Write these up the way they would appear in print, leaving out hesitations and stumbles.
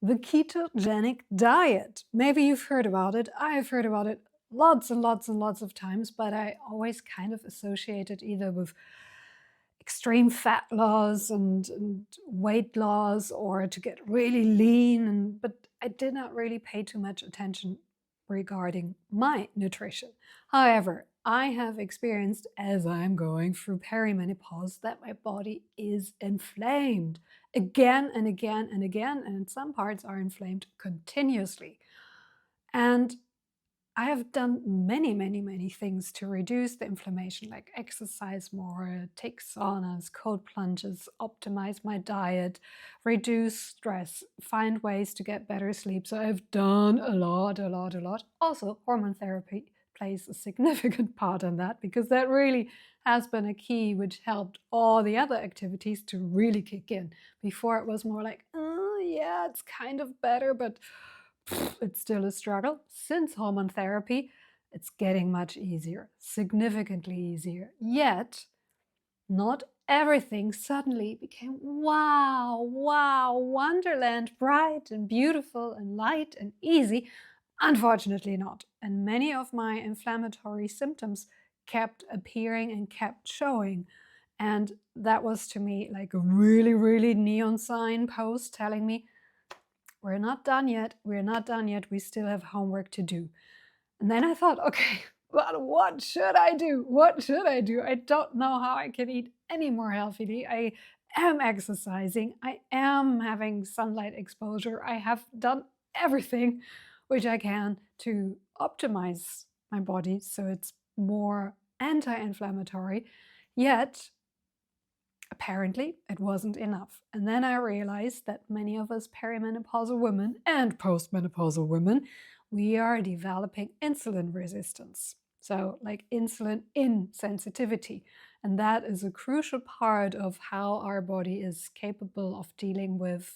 the ketogenic diet. Maybe you've heard about it. I've heard about it lots and lots and lots of times, but I always kind of associate it either with extreme fat loss and weight loss, or to get really lean. But I did not really pay too much attention regarding my nutrition. However, I have experienced, as I'm going through perimenopause, that my body is inflamed again and again and again, and some parts are inflamed continuously. And I have done many, many, many things to reduce the inflammation, like exercise more, take saunas, cold plunges, optimize my diet, reduce stress, find ways to get better sleep. So I've done a lot, a lot, a lot. Also, hormone therapy plays a significant part in that, because that really has been a key which helped all the other activities to really kick in. Before it was more like, oh yeah, it's kind of better, but it's still a struggle. Since hormone therapy, it's getting much easier, significantly easier. Yet, not everything suddenly became wow, wow, wonderland, bright and beautiful and light and easy. Unfortunately not. And many of my inflammatory symptoms kept appearing and kept showing. And that was to me like a really, really neon sign post telling me, we're not done yet. We're not done yet. We still have homework to do. And then I thought, okay, but what should I do? What should I do? I don't know how I can eat any more healthily. I am exercising. I am having sunlight exposure. I have done everything which I can to optimize my body so it's more anti-inflammatory. Yet apparently, it wasn't enough. And then I realized that many of us perimenopausal women and postmenopausal women, we are developing insulin resistance. So, like insulin insensitivity. And that is a crucial part of how our body is capable of dealing with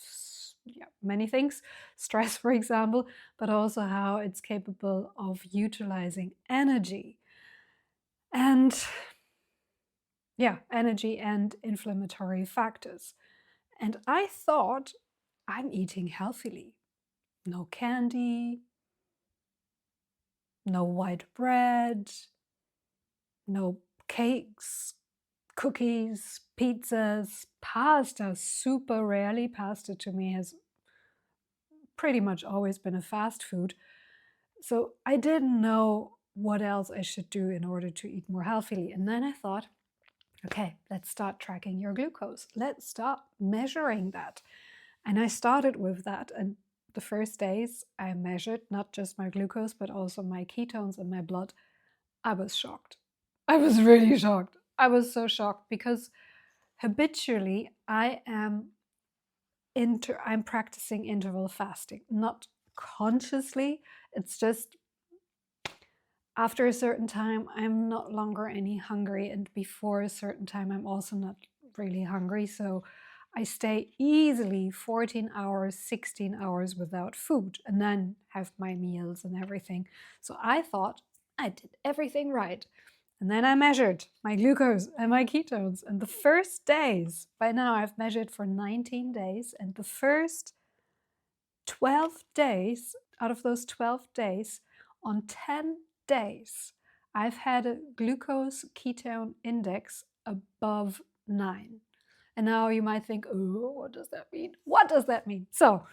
many things, stress, for example, but also how it's capable of utilizing energy. And energy and inflammatory factors. And I thought, I'm eating healthily. No candy, no white bread, no cakes, cookies, pizzas, pasta, super rarely. Pasta to me has pretty much always been a fast food. So I didn't know what else I should do in order to eat more healthily. And then I thought, okay, let's start tracking your glucose. Let's start measuring that. And I started with that. And the first days I measured not just my glucose, but also my ketones in my blood. I was shocked. I was really shocked. I was so shocked because habitually I'm practicing interval fasting, not consciously. It's just after a certain time, I'm not longer any hungry, and before a certain time, I'm also not really hungry. So I stay easily 14 hours, 16 hours without food, and then have my meals and everything. So I thought I did everything right. And then I measured my glucose and my ketones. And the first days, by now I've measured for 19 days, and the first 12 days, out of those 12 days, on 10 days, I've had a glucose-ketone-index above 9. And now you might think, oh, what does that mean? What does that mean? So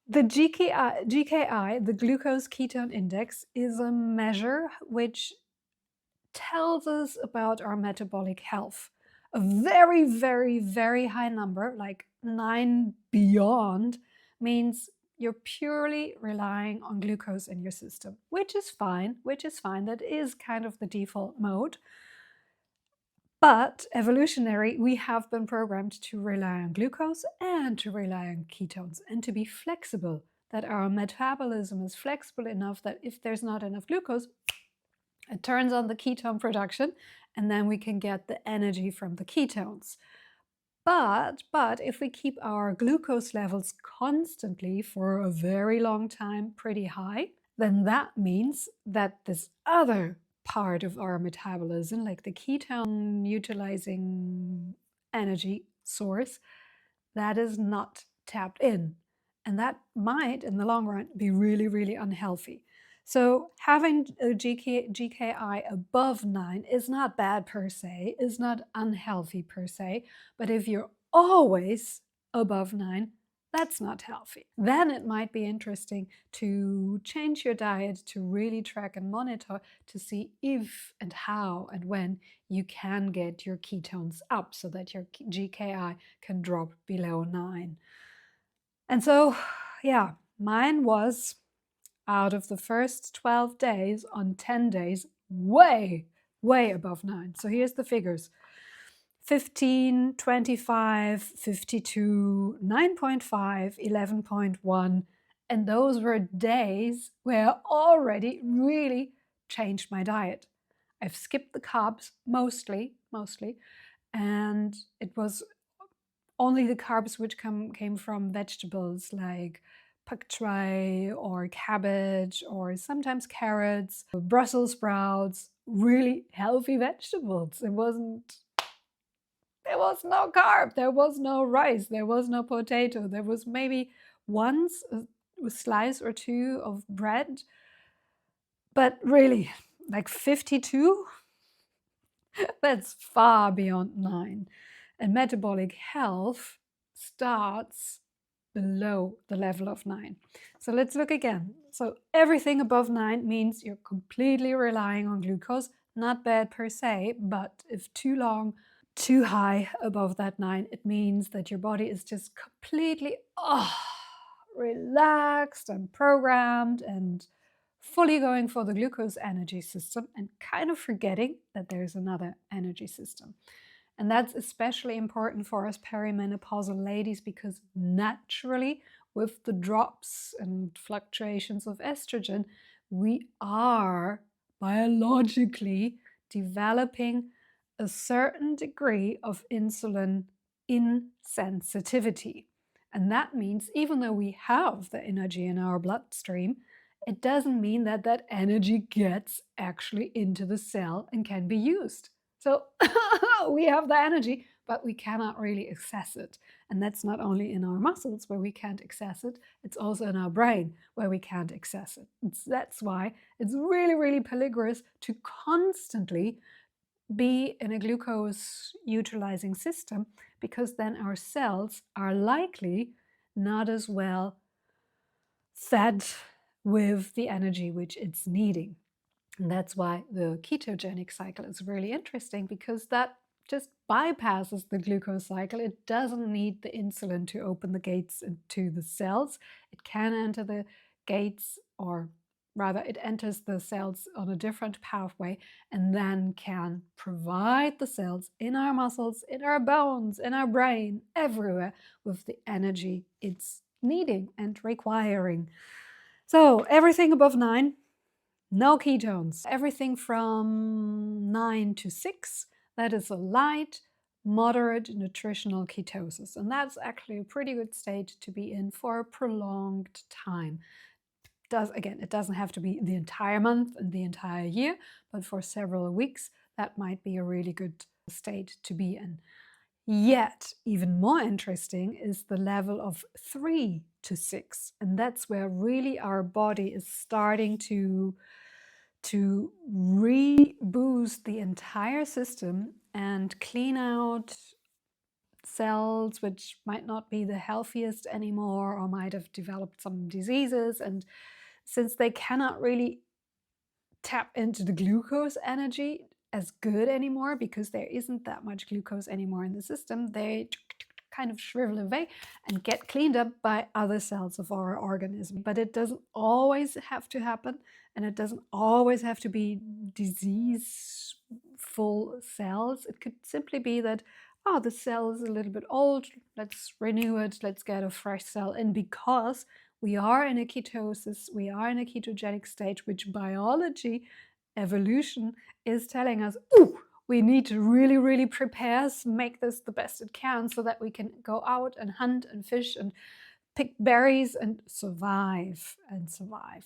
the GKI, the glucose-ketone-index, is a measure which tells us about our metabolic health. A very, very, very high number, like 9 beyond, means you're purely relying on glucose in your system, which is fine, That is kind of the default mode. But evolutionary, we have been programmed to rely on glucose and to rely on ketones and to be flexible, that our metabolism is flexible enough that if there's not enough glucose, it turns on the ketone production, and then we can get the energy from the ketones. But if we keep our glucose levels constantly for a very long time pretty high, then that means that this other part of our metabolism, like the ketone utilizing energy source, that is not tapped in. And that might, in the long run, be really, really unhealthy. So having a GKI above 9 is not bad per se, is not unhealthy per se, but if you're always above 9, that's not healthy. Then it might be interesting to change your diet to really track and monitor to see if and how and when you can get your ketones up so that your GKI can drop below 9. And so, yeah, mine was out of the first 12 days on 10 days, way above 9. So here's the figures. 15, 25, 52, 9.5, 11.1. And those were days where I already really changed my diet. I've skipped the carbs mostly, and it was only the carbs which came from vegetables like pak choi or cabbage or sometimes carrots, Brussels sprouts, really healthy vegetables. There was no carb, there was no rice, there was no potato, there was maybe once a slice or two of bread, but really, like 52, that's far beyond 9. And metabolic health starts below the level of 9. So let's look again. So everything above 9 means you're completely relying on glucose. Not bad per se, but if too long, too high above that 9, it means that your body is just completely relaxed and programmed and fully going for the glucose energy system and kind of forgetting that there's another energy system. And that's especially important for us perimenopausal ladies because naturally, with the drops and fluctuations of estrogen, we are biologically developing a certain degree of insulin insensitivity. And that means even though we have the energy in our bloodstream, it doesn't mean that that energy gets actually into the cell and can be used. So we have the energy, but we cannot really access it. And that's not only in our muscles where we can't access it, it's also in our brain where we can't access it. That's why it's really, really peligrous to constantly be in a glucose utilizing system, because then our cells are likely not as well fed with the energy which it's needing. And that's why the ketogenic cycle is really interesting, because that just bypasses the glucose cycle. It doesn't need the insulin to open the gates into the cells. It can enter the gates, or rather it enters the cells on a different pathway and then can provide the cells in our muscles, in our bones, in our brain, everywhere with the energy it's needing and requiring. So everything above 9, no ketones. Everything from 9 to 6, that is a light, moderate nutritional ketosis. And that's actually a pretty good state to be in for a prolonged time. It doesn't have to be the entire month and the entire year, but for several weeks, that might be a really good state to be in. Yet, even more interesting is the level of 3 to 6. And that's where really our body is starting to reboost the entire system and clean out cells which might not be the healthiest anymore or might have developed some diseases. And since they cannot really tap into the glucose energy as good anymore because there isn't that much glucose anymore in the system, they kind of shrivel away and get cleaned up by other cells of our organism. But it doesn't always have to happen, and it doesn't always have to be diseaseful cells. It could simply be that, oh, the cell is a little bit old, let's renew it, let's get a fresh cell in, because we are in a ketosis, we are in a ketogenic state, which biology, evolution is telling us, ooh, we need to really, really prepare, make this the best it can so that we can go out and hunt and fish and pick berries and survive.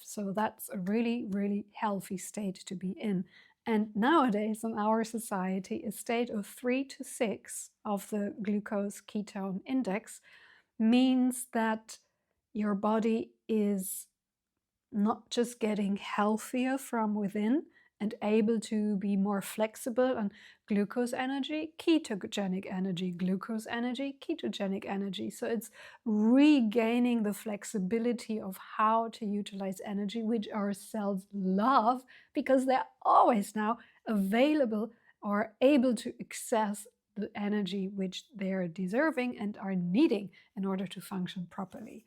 So that's a really, really healthy state to be in. And nowadays in our society, a state of 3 to 6 of the Glucose-Ketone-Index means that your body is not just getting healthier from within and able to be more flexible on glucose energy, ketogenic energy, glucose energy, ketogenic energy. So it's regaining the flexibility of how to utilize energy, which our cells love because they're always now available or able to access the energy which they're deserving and are needing in order to function properly.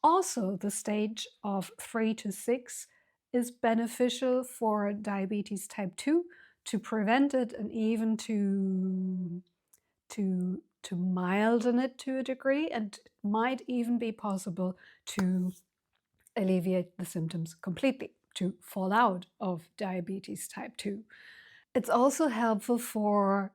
Also, the stage of 3 to 6 is beneficial for diabetes type 2 to prevent it and even to milden it to a degree, and it might even be possible to alleviate the symptoms completely, to fall out of diabetes type 2. It's also helpful for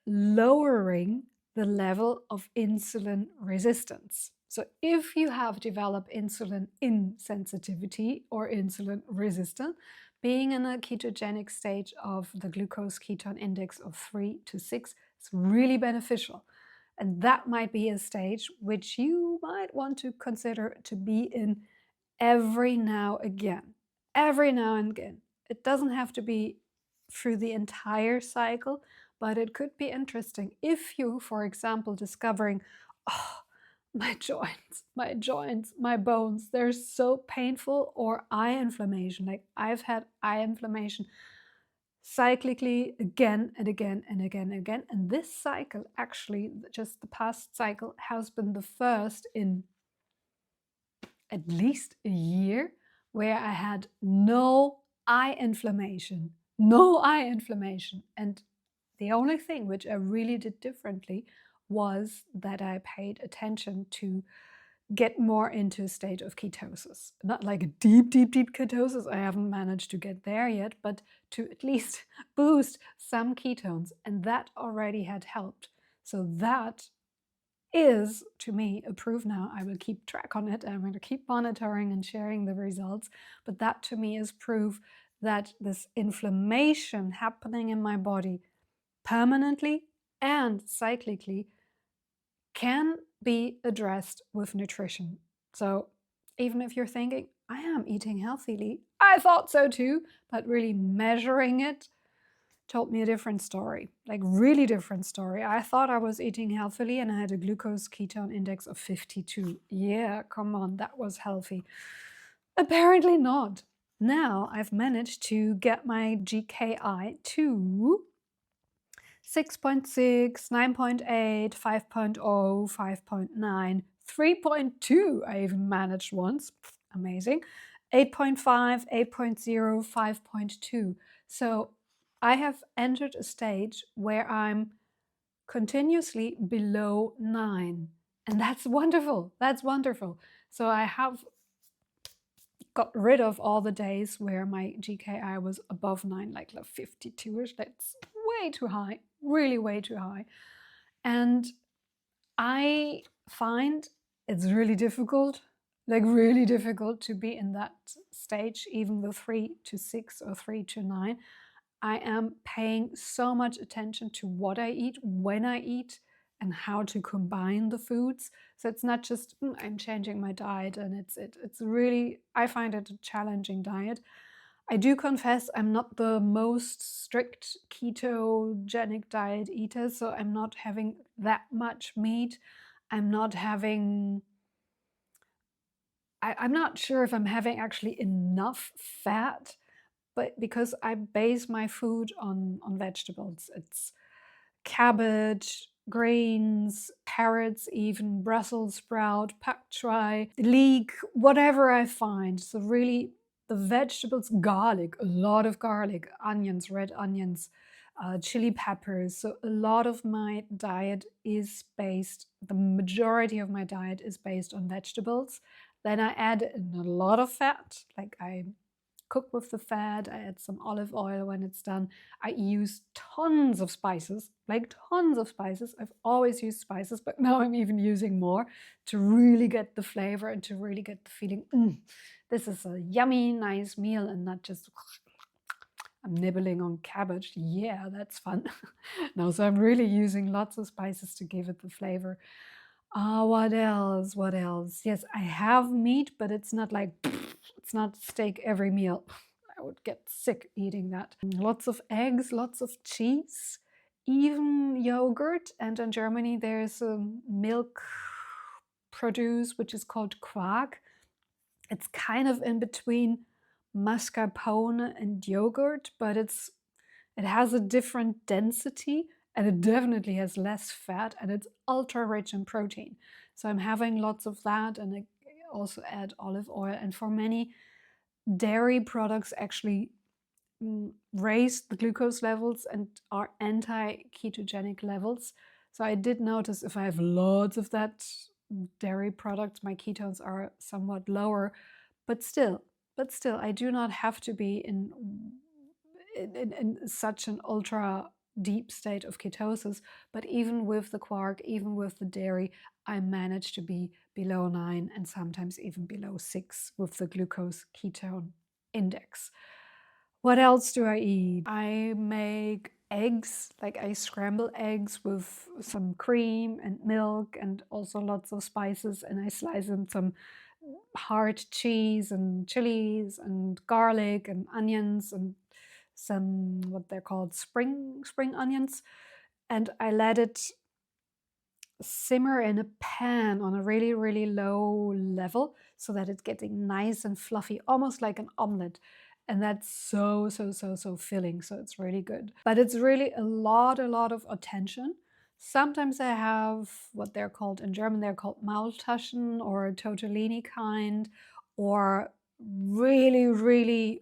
lowering the level of insulin resistance. So if you have developed insulin insensitivity or insulin resistance, being in a ketogenic stage of the glucose-ketone-index of 3 to 6 is really beneficial. And that might be a stage which you might want to consider to be in every now again. Every now and again. It doesn't have to be through the entire cycle, but it could be interesting if you, for example, discovering, oh, my joints, my bones, they're so painful, or eye inflammation. Like I've had eye inflammation cyclically again and again and again and again. And this cycle, actually, just the past cycle, has been the first in at least a year where I had no eye inflammation. No eye inflammation. And the only thing which I really did differently was that I paid attention to get more into a state of ketosis. Not like a deep, deep, deep ketosis. I haven't managed to get there yet, but to at least boost some ketones. And that already had helped. So that is, to me, a proof now. I will keep track on it. I'm going to keep monitoring and sharing the results. But that, to me, is proof that this inflammation happening in my body permanently and cyclically can be addressed with nutrition. So even if you're thinking, I am eating healthily, I thought so too, but really measuring it told me a different story, like really different story. I thought I was eating healthily and I had a glucose-ketone-index of 52. Yeah, come on, that was healthy. Apparently not. Now I've managed to get my GKI to 6.6, 9.8, 5.0, 5.9, 3.2. I even managed once. Amazing. 8.5, 8.0, 5.2. So I have entered a stage where I'm continuously below 9. And that's wonderful. That's wonderful. So I have got rid of all the days where my GKI was above 9, like 52ish. That's way too high, really way too high. And I find it's really difficult, like really difficult to be in that stage, even the 3 to 6 or 3 to 9. I am paying so much attention to what I eat, when I eat, and how to combine the foods. So it's not just I'm changing my diet, and it's really, I find it a challenging diet. I do confess I'm not the most strict ketogenic diet eater, so I'm not having that much meat. I'm not having, I'm not sure if I'm having actually enough fat, but because I base my food on vegetables. It's cabbage, greens, carrots, even Brussels sprout, pak choi, leek, whatever I find. So really the vegetables, garlic, a lot of garlic, onions, red onions, chili peppers. So a lot of my diet is based, the majority of my diet is based on vegetables. Then I add in a lot of fat, like I cook with the fat, I add some olive oil when it's done. I use tons of spices, like tons of spices. I've always used spices, but now I'm even using more to really get the flavor and to really get the feeling, this is a yummy, nice meal, and not just I'm nibbling on cabbage. Yeah, that's fun. No, so I'm really using lots of spices to give it the flavor. What else? What else? Yes, I have meat, but it's not like, it's not steak every meal. I would get sick eating that. Lots of eggs, lots of cheese, even yogurt. And in Germany, there's a milk produce which is called Quark. It's kind of in between mascarpone and yogurt, but it has a different density, and it definitely has less fat, and it's ultra rich in protein. So I'm having lots of that, and I also add olive oil. And for many, dairy products actually raise the glucose levels and are anti-ketogenic levels. So I did notice if I have lots of that dairy products, my ketones are somewhat lower, but still, I do not have to be in such an ultra deep state of ketosis. But even with the quark, even with the dairy, I manage to be below 9 and sometimes even below 6 with the Glucose-Ketone-Index. What else do I eat? I make eggs, like I scramble eggs with some cream and milk and also lots of spices, and I slice in some hard cheese and chilies and garlic and onions and some, what they're called, spring onions, and I let it simmer in a pan on a really low level so that it's getting nice and fluffy, almost like an omelet. And that's so filling, so it's really good. But it's really a lot of attention. Sometimes I have what they're called, in German they're called Maultaschen or tortellini kind, or really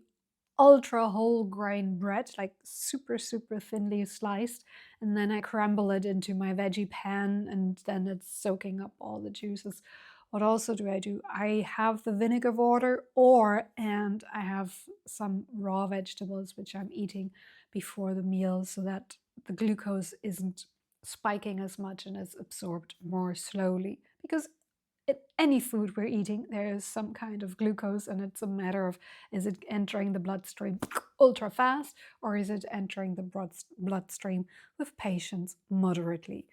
ultra whole grain bread, like super thinly sliced, and then I crumble it into my veggie pan, and then it's soaking up all the juices. What also do? I have the vinegar water, and I have some raw vegetables which I'm eating before the meal so that the glucose isn't spiking as much and is absorbed more slowly. Because in any food we're eating, there is some kind of glucose, and it's a matter of, is it entering the bloodstream ultra fast, or is it entering the bloodstream with patience moderately?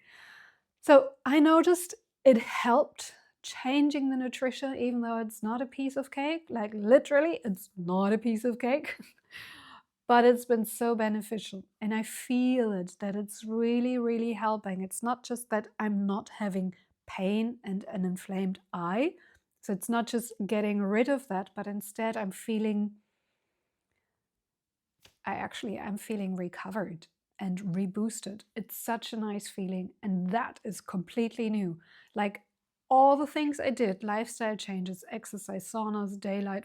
So I noticed it helped changing the nutrition, even though it's not a piece of cake. Like literally, it's not a piece of cake. But it's been so beneficial, and I feel it, that it's really helping. It's not just that I'm not having pain and an inflamed eye. So it's not just getting rid of that, but instead I'm feeling recovered and reboosted. It's such a nice feeling, and that is completely new. Like all the things I did, lifestyle changes, exercise, saunas, daylight,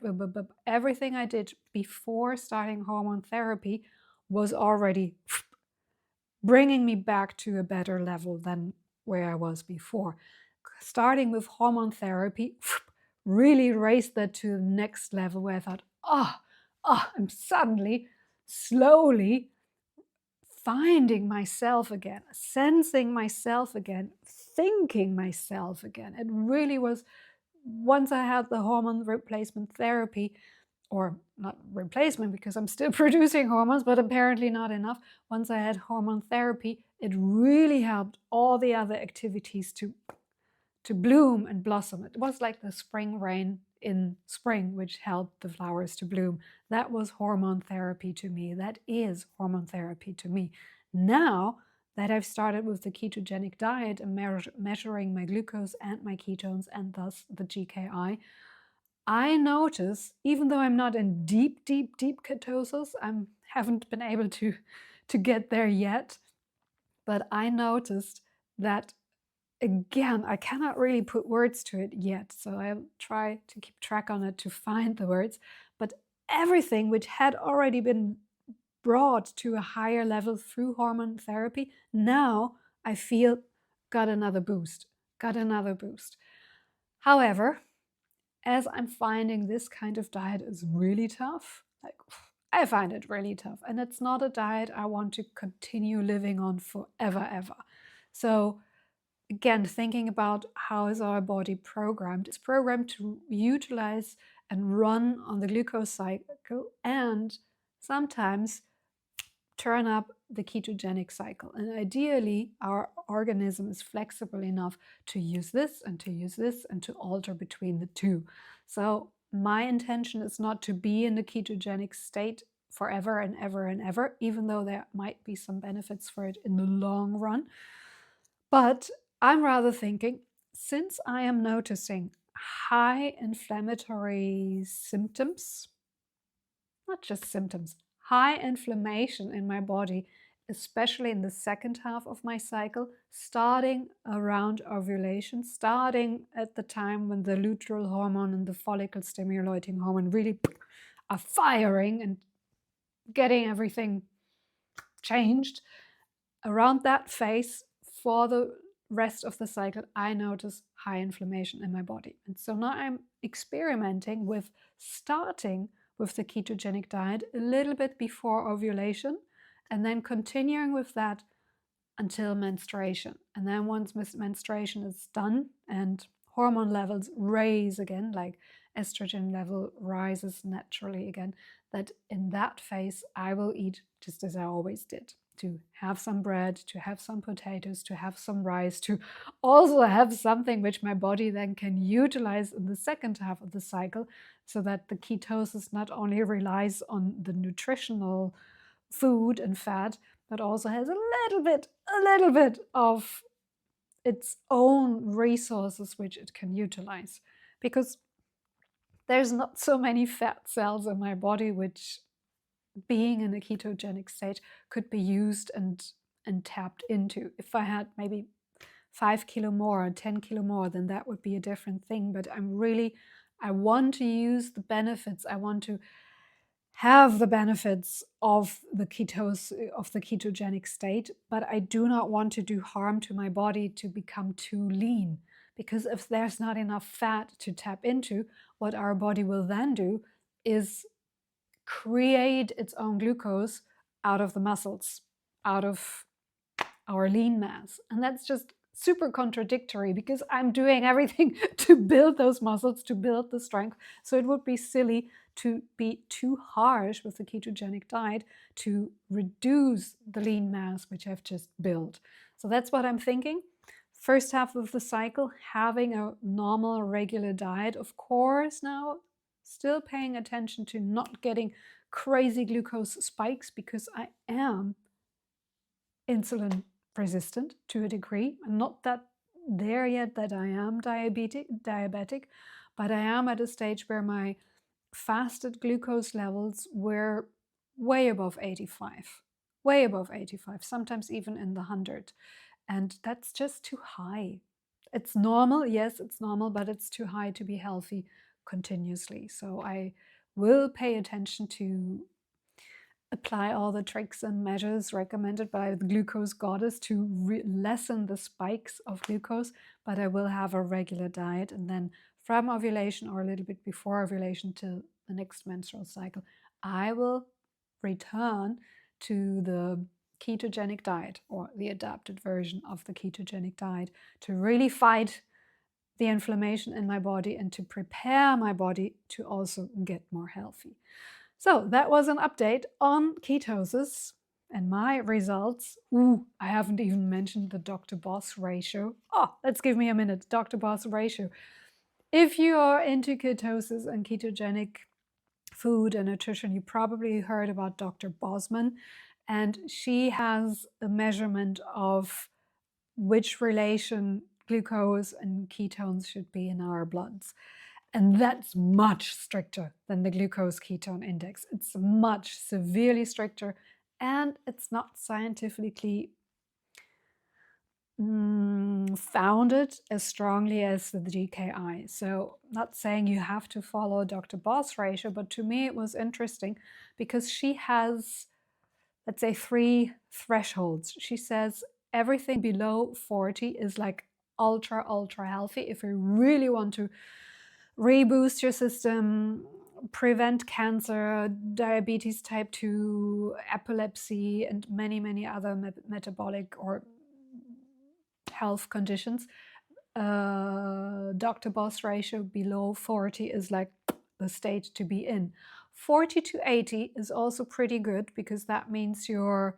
everything I did before starting hormone therapy was already bringing me back to a better level than where I was before. Starting with hormone therapy really raised that to the next level, where I thought, I'm suddenly, slowly finding myself again, sensing myself again, thinking myself again. It really was, once I had the hormone replacement therapy, or not replacement because I'm still producing hormones, but apparently not enough. Once I had hormone therapy, it really helped all the other activities to bloom and blossom. It was like the spring rain in spring, which helped the flowers to bloom. That was hormone therapy to me. That is hormone therapy to me. Now that I've started with the ketogenic diet and measuring my glucose and my ketones, and thus the GKI, I notice, even though I'm not in deep ketosis, I haven't been able to get there yet, but I noticed that, again, I cannot really put words to it yet, so I'll try to keep track on it to find the words. But everything which had already been brought to a higher level through hormone therapy, now I feel got another boost. However, as I'm finding this kind of diet is really tough, like I find it really tough, and it's not a diet I want to continue living on forever, ever. So again, thinking about how is our body programmed. It's programmed to utilize and run on the glucose cycle, and sometimes turn up the ketogenic cycle. And ideally, our organism is flexible enough to use this and to use this and to alter between the two. So my intention is not to be in the ketogenic state forever and ever and ever, even though there might be some benefits for it in the long run. But I'm rather thinking, since I am noticing high inflammatory symptoms, not just symptoms, high inflammation in my body, especially in the second half of my cycle, starting around ovulation, starting at the time when the luteal hormone and the follicle stimulating hormone really are firing and getting everything changed. Around that phase, for the rest of the cycle, I notice high inflammation in my body. And so now I'm experimenting with starting with the ketogenic diet a little bit before ovulation and then continuing with that until menstruation. And then once menstruation is done and hormone levels raise again, like estrogen level rises naturally again, that in that phase I will eat just as I always did. To have some bread, to have some potatoes, to have some rice, to also have something which my body then can utilize in the second half of the cycle, so that the ketosis not only relies on the nutritional food and fat, but also has a little bit of its own resources which it can utilize. Because there's not so many fat cells in my body which, being in a ketogenic state, could be used and tapped into. If I had maybe 5 kilo more or 10 kilo more, then that would be a different thing. But I want to use the benefits. I want to have the benefits of the ketogenic state, but I do not want to do harm to my body to become too lean. Because if there's not enough fat to tap into, what our body will then do is create its own glucose out of the muscles, out of our lean mass. And that's just super contradictory, because I'm doing everything to build those muscles, to build the strength. So it would be silly to be too harsh with the ketogenic diet to reduce the lean mass which I've just built. So that's what I'm thinking. First half of the cycle, having a normal, regular diet. Of course, now still paying attention to not getting crazy glucose spikes, because I am insulin resistant to a degree. I'm not that there yet that I am diabetic, but I am at a stage where my fasted glucose levels were way above 85, sometimes even in the 100. And that's just too high. It's normal, yes, it's normal, but it's too high to be healthy continuously. So I will pay attention to apply all the tricks and measures recommended by the glucose goddess to lessen the spikes of glucose, but I will have a regular diet. And then from ovulation, or a little bit before ovulation till the next menstrual cycle, I will return to the ketogenic diet, or the adapted version of the ketogenic diet, to really fight the inflammation in my body and to prepare my body to also get more healthy. So that was an update on ketosis and my results. Ooh, I haven't even mentioned the Dr. Boss ratio. Oh, let's give me a minute. Dr. Boss ratio. If you are into ketosis and ketogenic food and nutrition, you probably heard about Dr. Bosman, and she has a measurement of which relation glucose and ketones should be in our bloods. And that's much stricter than the Glucose-Ketone-Index. It's much severely stricter, and it's not scientifically founded as strongly as the GKI. So not saying you have to follow Dr. Boss ratio, but to me it was interesting because she has, let's say, 3 thresholds. She says everything below 40 is like ultra healthy. If you really want to reboost your system, prevent cancer, diabetes type 2, epilepsy, and many other metabolic or health conditions, Dr. Boss ratio below 40 is like the state to be in. 40 to 80 is also pretty good, because that means your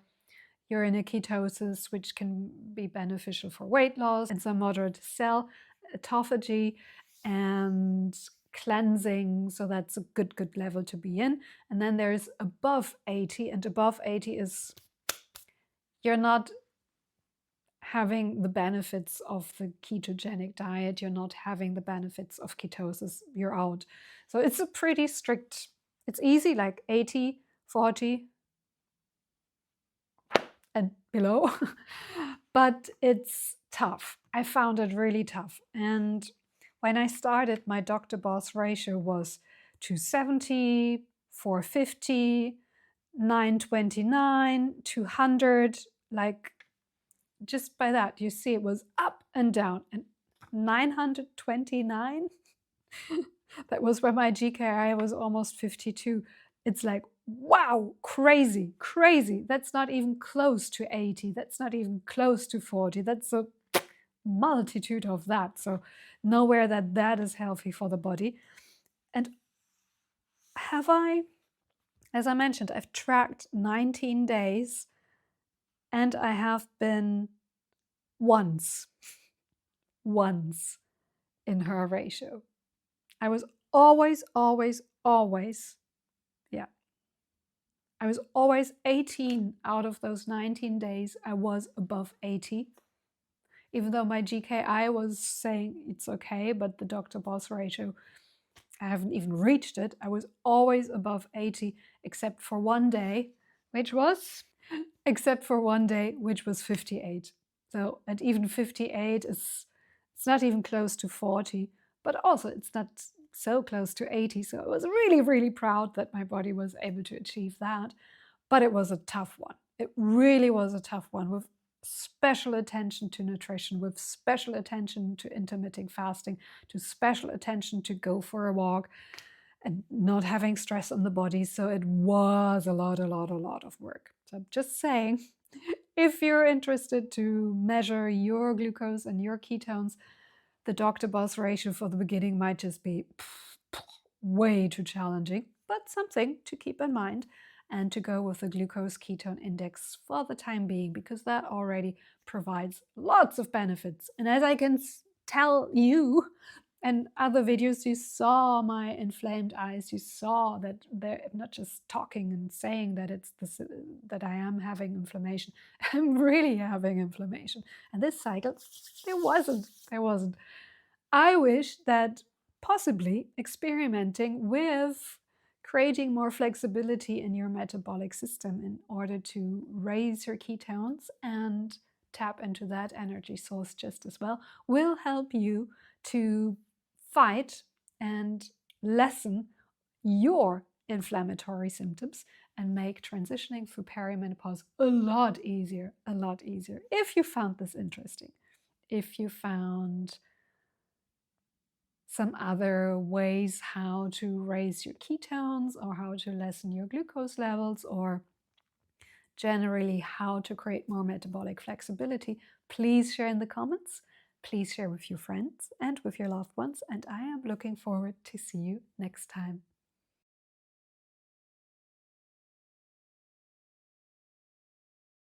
you're in a ketosis, which can be beneficial for weight loss and some moderate cell autophagy and cleansing. So that's a good level to be in. And then there's above 80, and above 80 is you're not having the benefits of the ketogenic diet, you're not having the benefits of ketosis, you're out. So it's a pretty strict, it's easy, like 80, 40 and below, but it's tough. I found it really tough. And when I started, my Dr. Boss ratio was 270, 450, 929, 200, like just by that, you see it was up and down. And 929, that was where my GKI was almost 52. It's like, wow, crazy, crazy. That's not even close to 80. That's not even close to 40. That's a multitude of that. So nowhere that is healthy for the body. And have I, as I mentioned, I've tracked 19 days and I have been once in her ratio. I was always, yeah. I was always 18 out of those 19 days. I was above 80. Even though my GKI was saying it's okay, but the Dr. Boss ratio, I haven't even reached it. I was always above 80, except for one day, which was 58. So at even 58 it's not even close to 40, but also it's not so close to 80. So I was really, really proud that my body was able to achieve that. But it was a tough one. It really was a tough one, with special attention to nutrition, with special attention to intermittent fasting, to special attention to go for a walk and not having stress on the body. So it was a lot of work. So I'm just saying, if you're interested to measure your glucose and your ketones, the Dr. Boss ratio for the beginning might just be way too challenging, but something to keep in mind, and to go with the Glucose-Ketone-Index for the time being, because that already provides lots of benefits. And as I can tell you, and other videos, you saw my inflamed eyes. You saw that they're not just talking and saying that it's this, that I am having inflammation. I'm really having inflammation. And this cycle, there wasn't. I wish that possibly experimenting with creating more flexibility in your metabolic system in order to raise your ketones and tap into that energy source just as well will help you to fight and lessen your inflammatory symptoms and make transitioning through perimenopause a lot easier, If you found this interesting, if you found some other ways how to raise your ketones or how to lessen your glucose levels, or generally how to create more metabolic flexibility, please share in the comments. Please share with your friends and with your loved ones, and I am looking forward to see you next time.